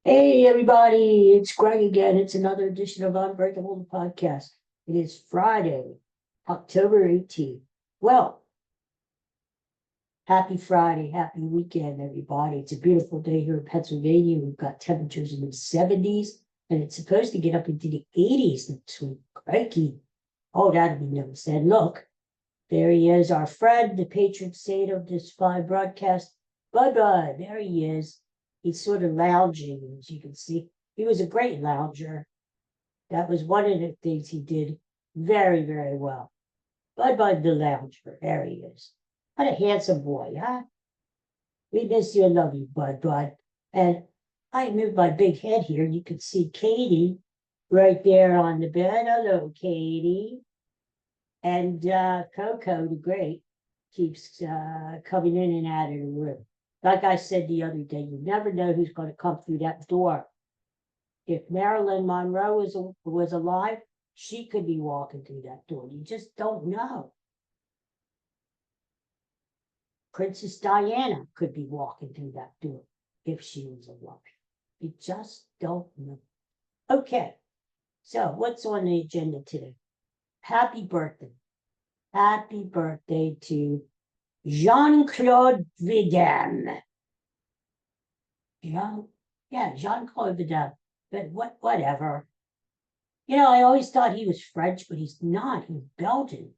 Hey everybody, it's Greg again. It's another edition of Unbreakable the podcast. It is Friday, October 18th. Well, happy Friday, happy weekend, everybody. It's a beautiful day here in Pennsylvania. We've got temperatures in the 70s, and it's supposed to get up into the 80s next week. Crikey. Oh, that'd be nice. And look, there he is, our friend, the patron saint of this fine broadcast. Bud Bud, there he is. He's sort of lounging, as you can see. He was a great lounger. That was one of the things he did very, very well. Bud Bud the lounger, there he is. What a handsome boy, huh? We miss you and love you, Bud Bud. And I moved my big head here. You can see Katie right there on the bed. Hello, Katie. And Coco, the great, keeps coming in and out of the room. Like I said the other day, you never know who's going to come through that door. If Marilyn Monroe was alive, she could be walking through that door. You just don't know. Princess Diana could be walking through that door if she was alive. You just don't know. Okay, so what's on the agenda today? Happy birthday. Happy birthday to Jean-Claude Van Damme. Jean-Claude Van Damme. But whatever. I always thought he was French, but he's not. He's Belgian.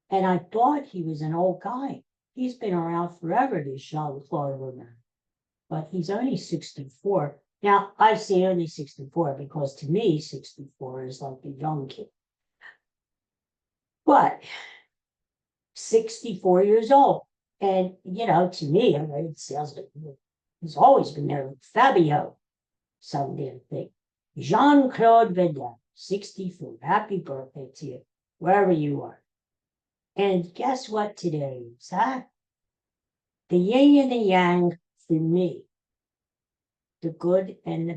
And I thought he was an old guy. He's been around forever, this Jean-Claude Van Damme. But he's only 64. Now, I say only 64 because to me, 64 is like a young kid. But 64 years old. And, to me, it sounds like he's always been there. Like Fabio, some damn thing. Jean-Claude Van Damme, 64. Happy birthday to you, wherever you are. And guess what today is, huh? The yin and the yang for me, the good and the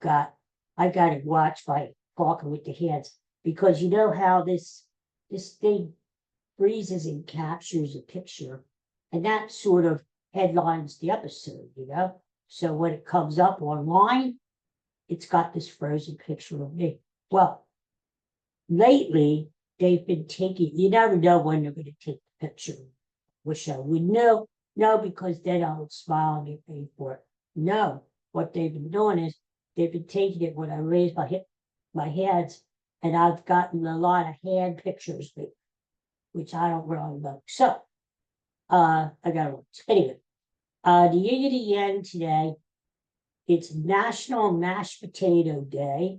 bad. I got to watch by talking with the hands because you know how this thing freezes and captures a picture, and that sort of headlines the episode. So when it comes up online, it's got this frozen picture of me. Well, lately they've been taking, you never know when they're going to take the picture. Wish I would know. No, because then I would smile and get paid for it. No, what they've been doing is they've been taking it when I raise my hands, and I've gotten a lot of hand pictures, which I don't really know. So, I got to watch. Anyway, the yin and the yang today, it's National Mashed Potato Day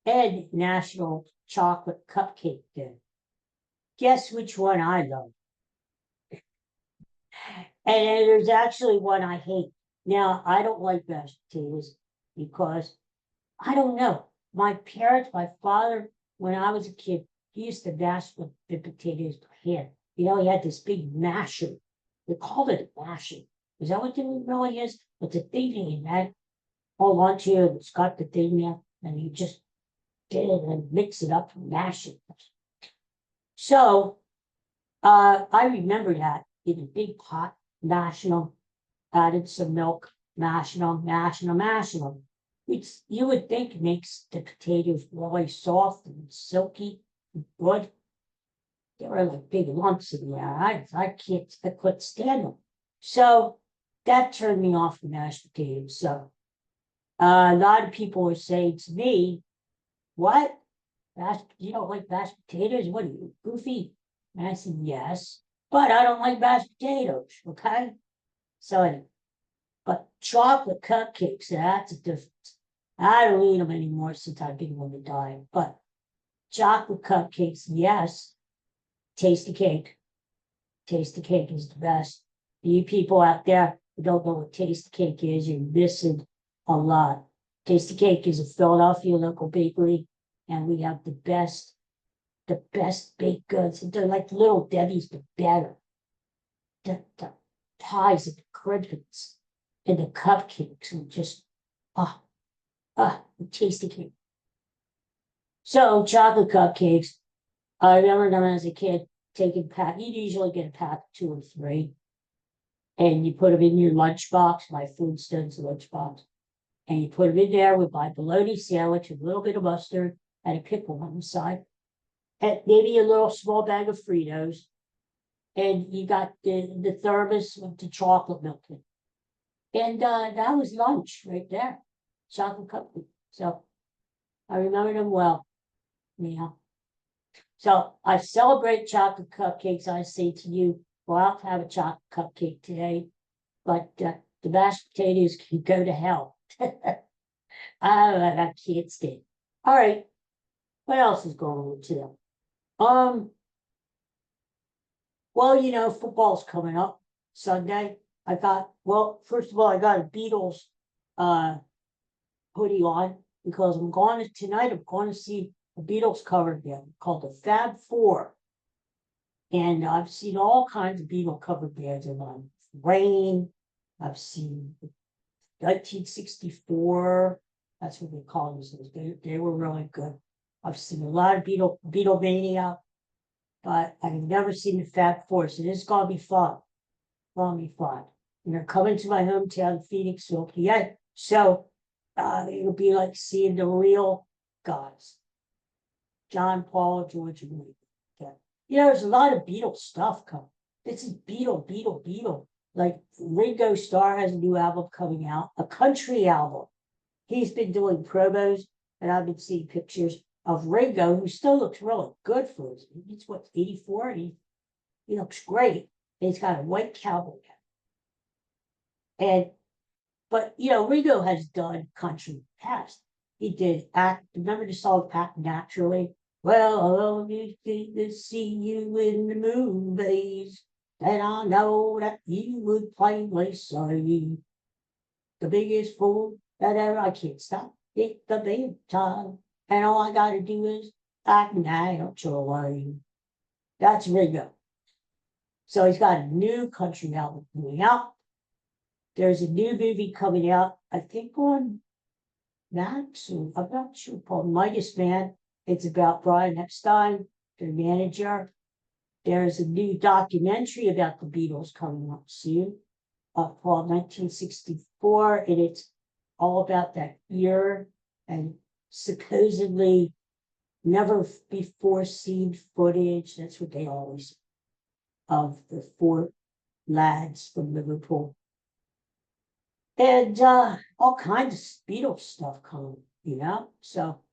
and National Chocolate Cupcake Day. Guess which one I love? And there's actually one I hate. Now, I don't like mashed potatoes because I don't know. My parents, my father, when I was a kid, he used to mash the potatoes by hand. He had this big masher. They called it a masher. Is that what it really is? It's a thing that you had hold on to, and it's got the thing there, and you just get it and mix it up and mash it. So I remember that in a big pot, mashing them, added some milk, mashing them, which you would think makes the potatoes really soft and silky and good. They were like big lumps in there. I couldn't stand them. So that turned me off the mashed potatoes. So a lot of people were saying to me, what? You don't like mashed potatoes? What are you, goofy? And I said, yes, but I don't like mashed potatoes, okay? So anyway, but chocolate cupcakes, that's a difference. I don't eat them anymore since I've been on the diet, but chocolate cupcakes, yes. Tasty cake. Tasty cake is the best. You people out there who don't know what tasty cake is, you're missing a lot. Tasty Cake is a Philadelphia local bakery, and we have the best baked goods. They're like little Debbie's, but better. The pies and the crimpets and the cupcakes and just the tasty cake. So chocolate cupcakes. I remember them as a kid taking pack. You'd usually get a pack of 2 or 3. and you put them in your lunchbox, my Flintstones lunchbox, and you put them in there with my bologna sandwich, a little bit of mustard, and a pickle on the side, and maybe a little small bag of Fritos, and you got the thermos with the chocolate milk in it. And that was lunch right there, chocolate cupcake. So I remember them well. Yeah. So I celebrate chocolate cupcakes. I say to you, go out and have a chocolate cupcake today, but the mashed potatoes can go to hell. I can't stand. All right, what else is going on today? Well, football's coming up Sunday. First of all, I got a Beatles uh hoodie on because tonight. I'm going to see a Beatles cover band called the Fab Four. And I've seen all kinds of Beatle cover bands in my Rain. I've seen 1964. That's what they call themselves. They were really good. I've seen a lot of Beatlemania, but I've never seen the Fab Four. So this is gonna be fun. Gonna be fun. And they're coming to my hometown, Phoenixville, PA. So it'll be like seeing the real guys. John, Paul, George, and Ringo. Okay. There's a lot of Beatles stuff coming. This is Beatle. Like Ringo Starr has a new album coming out, a country album. He's been doing promos, and I've been seeing pictures of Ringo, who still looks really good for his. He's 84, and he looks great. And he's got a white cowboy hat. But Ringo has done country past. He did remember the song Act Naturally? Well, I only to see you in the movies, and I know that you would plainly say the biggest fool that ever. I can't stop. It's the big time, and all I gotta do is act naturally. That's Ringo. So he's got a new country album coming out. There's a new movie coming out, I think on Max, I'm not sure, called Midas Man. It's about Brian Epstein, their manager. There's a new documentary about the Beatles coming up soon, called 1964, and it's all about that year and supposedly never before seen footage. That's what they always of the four lads from Liverpool. And all kinds of Beatles stuff coming, So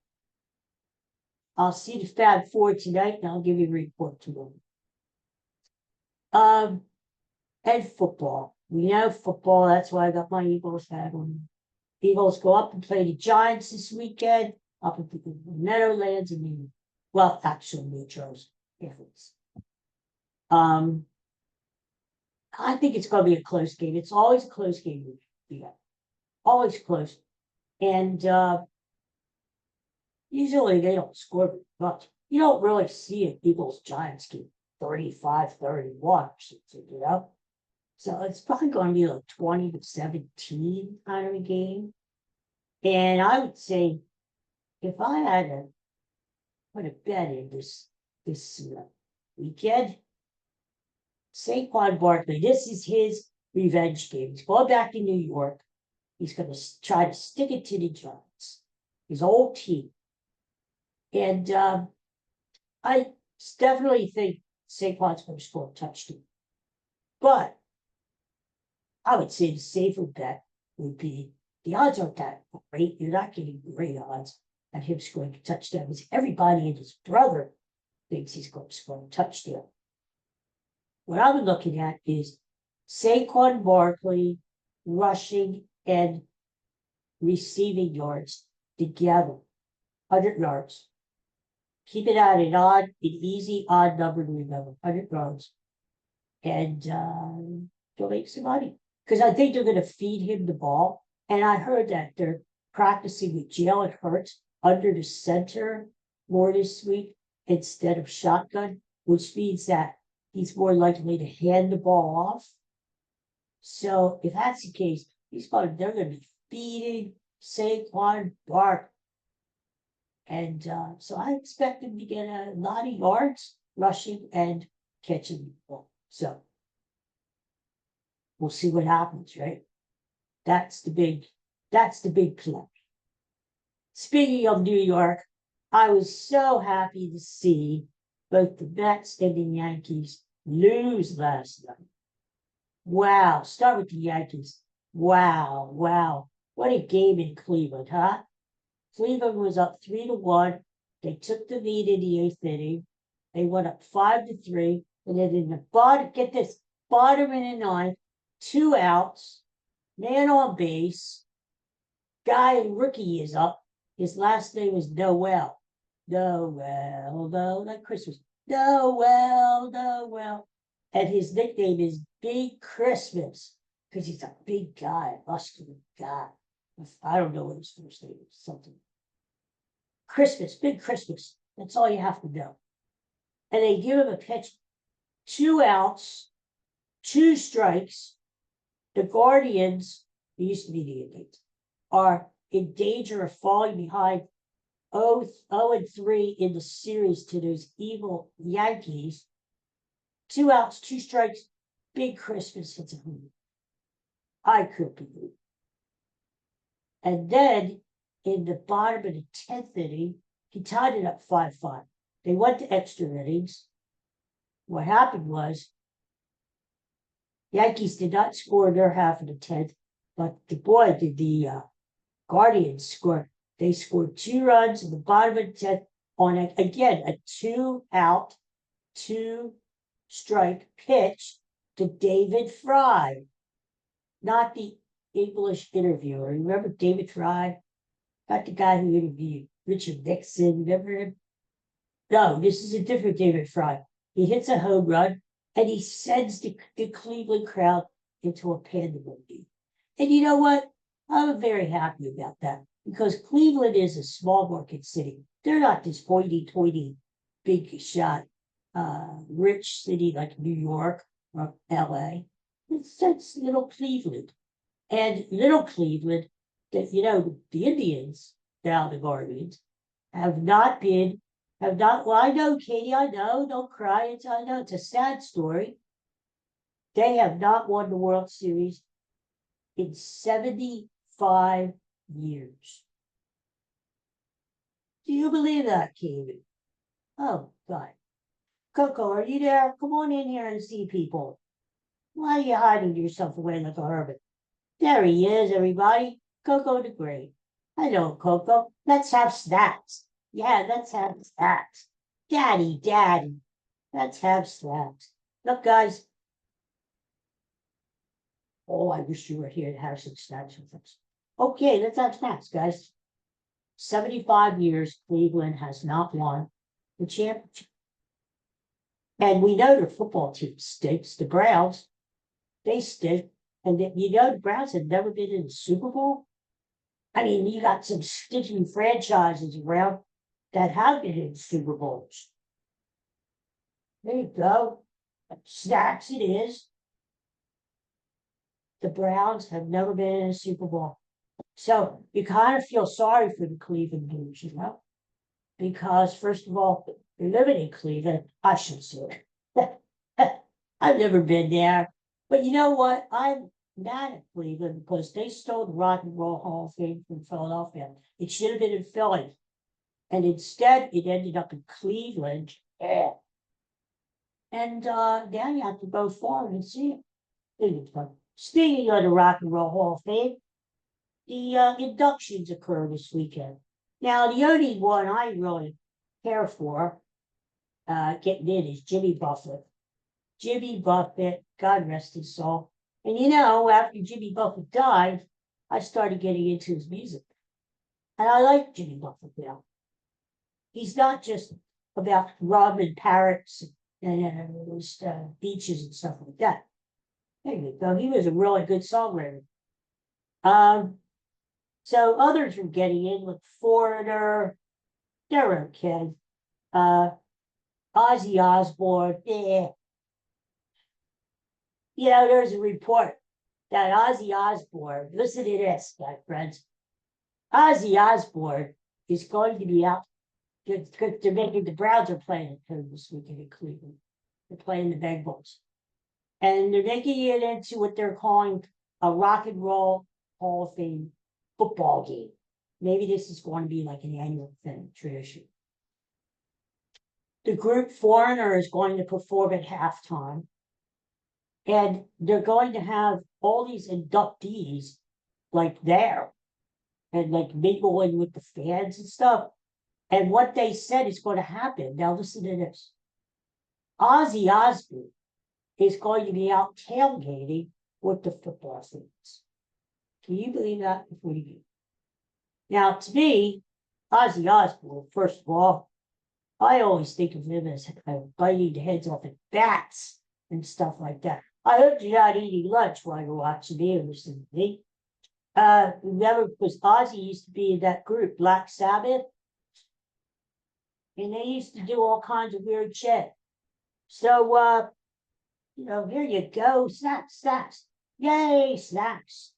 I'll see the Fab Four tonight, and I'll give you a report tomorrow. And football. We know football. That's why I got my Eagles hat on. Eagles go up and play the Giants this weekend, up at the Meadowlands in actually New Jersey. I think it's going to be a close game. It's always a close game. Yeah, always close. And usually they don't score much. You don't really see an Eagles Giants game 35-31, So it's probably going to be like 20-17 kind of a game. And I would say if I had to put a bet in this weekend, Saquon Barkley, this is his revenge game. He's going back to New York. He's going to try to stick it to the Giants, his old team. And I definitely think Saquon's going to score a touchdown. But I would say the safer bet would be the odds aren't that great. You're not getting great odds at him scoring a touchdown because everybody and his brother thinks he's going to score a touchdown. What I'm looking at is Saquon Barkley rushing and receiving yards together, 100 yards. Keep it at an easy odd number to remember, 100 yards. And he'll make some money. Because I think they're going to feed him the ball. And I heard that they're practicing with Jalen Hurts under the center more this week instead of shotgun, which means that he's more likely to hand the ball off. So if that's the case, they're going to be feeding Saquon Barkley. And so I expect him to get a lot of yards rushing and catching the ball. So we'll see what happens, right? That's the big play. Speaking of New York, I was so happy to see both the Mets and the Yankees lose last night. Wow. Start with the Yankees. Wow. Wow. What a game in Cleveland, huh? Cleveland was up 3-1. They took the lead in the eighth inning. They went up 5-3. And then in the bottom, get this, bottom of the ninth, 2 outs, man on base. Guy, rookie is up. His last name is Noel. Noel, no, like Christmas. Noel. And his nickname is Big Christmas because he's a big guy, muscular guy. I don't know what his first name is, something. Christmas, Big Christmas. That's all you have to know. And they give him a pitch, 2 outs, 2 strikes. The Guardians, they used to be the Indians, are in danger of falling behind 0-3 in the series to those evil Yankees. 2 outs, 2 strikes, Big Christmas hits a home. I couldn't believe it. And then in the bottom of the 10th inning, he tied it up 5-5. They went to extra innings. What happened was Yankees did not score their half of the 10th, but the Guardians scored. They scored 2 runs in the bottom of the 10th on a 2-out, 2-strike pitch to David Fry, not the English interviewer. Remember David Fry? Not the guy who interviewed Richard Nixon. Remember him? No, this is a different David Fry. He hits a home run and he sends the Cleveland crowd into a pandemonium. And you know what? I'm very happy about that because Cleveland is a small market city. They're not this hoity-toity, big shot, rich city like New York or LA. It's little Cleveland. And little Cleveland, that the Indians, now the Guardians, well, I know, Katie, I know, don't cry. I know it's a sad story. They have not won the World Series in 75 years. Do you believe that, Katie? Oh, God. Coco, are you there? Come on in here and see people. Why are you hiding yourself away like a hermit? There he is, everybody. Coco the Great. Hello, Coco. Let's have snacks. Yeah, let's have snacks. Daddy, let's have snacks. Look, guys. Oh, I wish you were here to have some snacks with us. Okay, let's have snacks, guys. 75 years, Cleveland has not won the championship. And we know the football team stinks. The Browns, they stink. And the Browns have never been in the Super Bowl. I mean, you got some stinking franchises around that have been in Super Bowls. There you go. Snacks it is. The Browns have never been in a Super Bowl. So you kind of feel sorry for the Cleveland Blues, because first of all, you're living in Cleveland. I should say it. I've never been there. But you know what? I'm mad at Cleveland because they stole the Rock and Roll Hall of Fame from Philadelphia. It should have been in Philly. And instead, it ended up in Cleveland. Yeah. And now you have to go forward and see it. Speaking of the Rock and Roll Hall of Fame, the inductions occur this weekend. Now, the only one I really care for getting in is Jimmy Buffett. Jimmy Buffett, God rest his soul. And after Jimmy Buffett died, I started getting into his music. And I like Jimmy Buffett now. He's not just about rum and parrots and beaches and stuff like that. There you go. He was a really good songwriter. So others are getting in with Foreigner. They're okay. Ozzy Osbourne. There's a report that Ozzy Osbourne, listen to this, my friends. Ozzy Osbourne is going to be out. They're making the Browns are playing at home this weekend in Cleveland. They're playing the Bengals. And they're making it into what they're calling a Rock and Roll Hall of Fame football game. Maybe this is going to be like an annual thing, tradition. The group Foreigner is going to perform at halftime. And they're going to have all these inductees like there and like mingling with the fans and stuff. And what they said is going to happen. Now listen to this. Ozzy Osbourne is going to be out tailgating with the football fans. Can you believe that? Now, to me, Ozzy Osbourne, first of all, I always think of him as biting the heads off of bats and stuff like that. I hope you're not eating lunch while you're watching me or listening to me. Remember, because Ozzy used to be in that group, Black Sabbath, and they used to do all kinds of weird shit. So, here you go, snacks. Yay, snacks.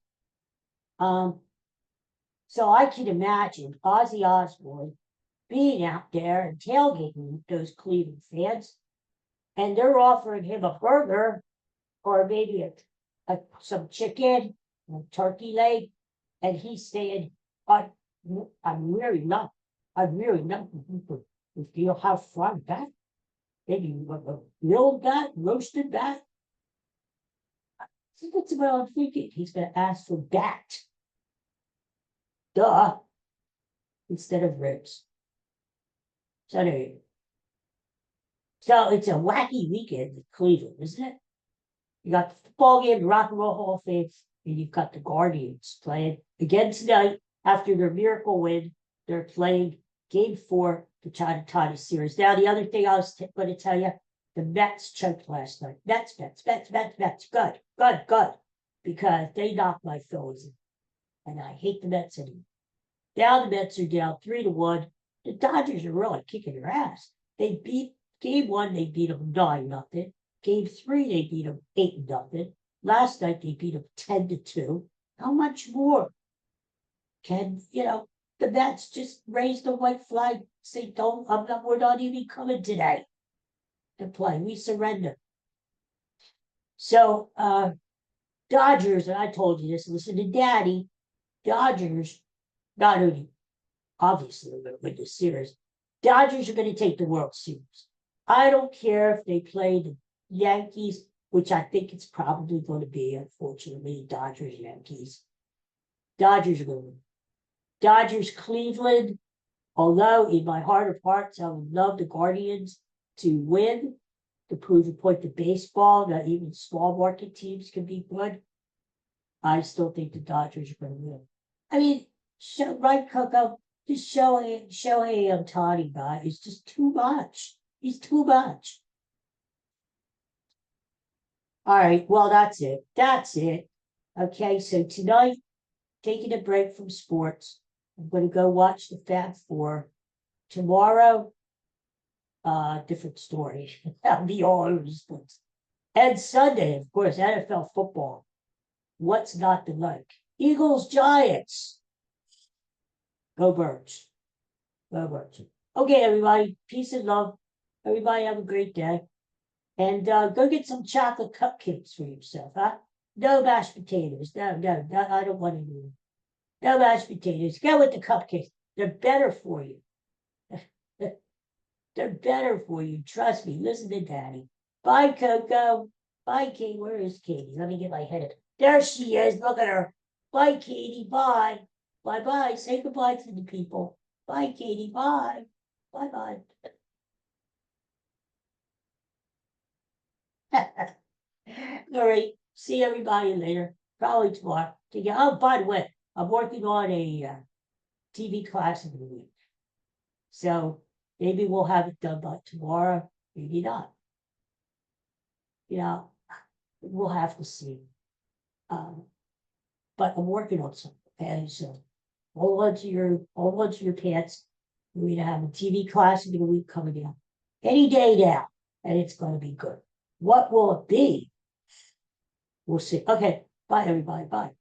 So I can imagine Ozzy Osbourne being out there and tailgating with those Cleveland fans, and they're offering him a burger or maybe some chicken, a turkey leg, and he's saying, I'm really not if you have fried that, maybe grilled that, roasted that. I think that's what I'm thinking. He's going to ask for that. Duh. Instead of ribs. So there you go. So it's a wacky weekend in Cleveland, isn't it? You got the football game, the Rock and Roll Hall of Fame, and you've got the Guardians playing again tonight after their miracle win. They're playing game 4 to try to tie the series. Now, the other thing I was going to tell you, the Mets choked last night. Mets. Good. Because they knocked my Phillies in. And I hate the Mets anymore. Now the Mets are down 3-1. The Dodgers are really kicking their ass. They beat game 1, they beat them 9-0. Game 3, they beat them 8-0. Last night they beat them 10-2. How much more can the Mets just raise the white flag, say, we're not even coming today to play. We surrender. So Dodgers, and I told you this, listen to Daddy, Dodgers, not only obviously they're going to win the series, Dodgers are going to take the World Series. I don't care if they play the Yankees, which I think it's probably going to be, unfortunately, Dodgers, Yankees. Dodgers are going to win. Dodgers, Cleveland, although in my heart of hearts, I would love the Guardians to win, to prove a point to baseball, that even small market teams can be good. I still think the Dodgers are going to win. I mean, right, Coco? Just Shohei Ohtani guy is just too much. He's too much. All right, well, that's it. Okay, so tonight, taking a break from sports. I'm going to go watch the Fab Four. Tomorrow, different story. I'll be all over the sports. And Sunday, of course, NFL football. What's not to like? Eagles, Giants. Go Birds. Go Birds. Okay, everybody. Peace and love. Everybody have a great day. And go get some chocolate cupcakes for yourself, huh? No mashed potatoes. No, I don't want any. No mashed potatoes. Go with the cupcakes. They're better for you. They're better for you. Trust me. Listen to Daddy. Bye, Coco. Bye, Katie. Where is Katie? Let me get my head. There she is. Look at her. Bye, Katie. Bye. Bye. Say goodbye to the people. Bye, Katie. Bye. Bye. All right. See everybody later. Probably tomorrow. Oh, by the way, I'm working on a TV class in the week. So maybe we'll have it done by tomorrow. Maybe not. We'll have to see. But I'm working on something. Okay, so hold on to your pants. We're gonna have a TV class in the week coming up any day now, and it's going to be good. What will it be? We'll see. Okay, bye everybody. Bye.